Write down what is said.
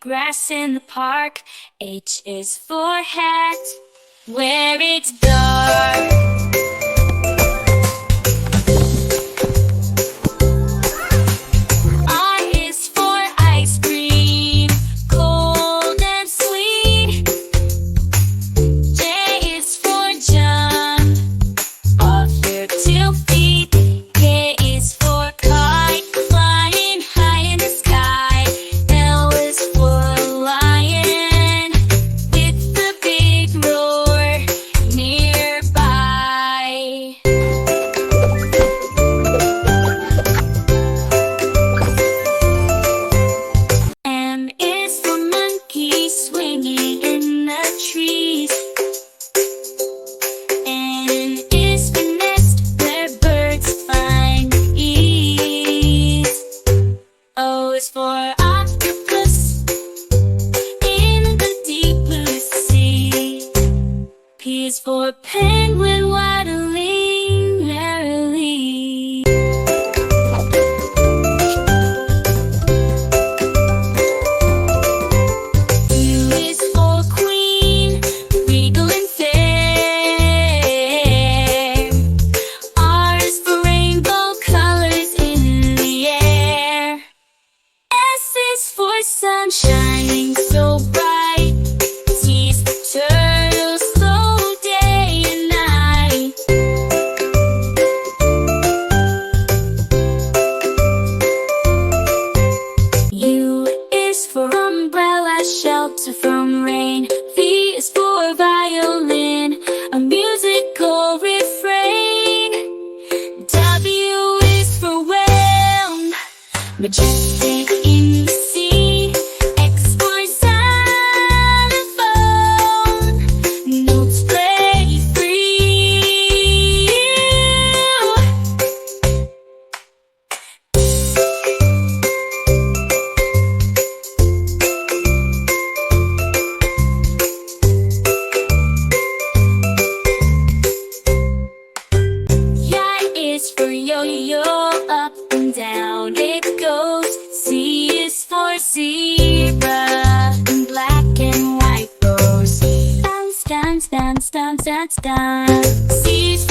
grass in the park. H is for hat, where it's dark. I is for ice cream, cold and sweet. J is for jump, off your 2 feet. K is for kite, flying high in the sky. L is for lion, it's the big roar nearby. M is for monkey, swinging in the trees. N is for nest, where birds find ease. O is for octopus, in the deep blue sea. P is for penguin, waddling merrily. Q is for queen, regal and fair. R is for rainbow colors in the air. S is for sun shining so bright. T is for turtle, slow day and night. U is for umbrella, shelter from rain. V is for violin, a musical refrain. W is for whale, majestic in the sea. X for xylophone, notes play free. Y is for yo-yo, up and down it goes. C is for zebra, in black and white rows. Dance, dance, dance, dance, dance, dance. C is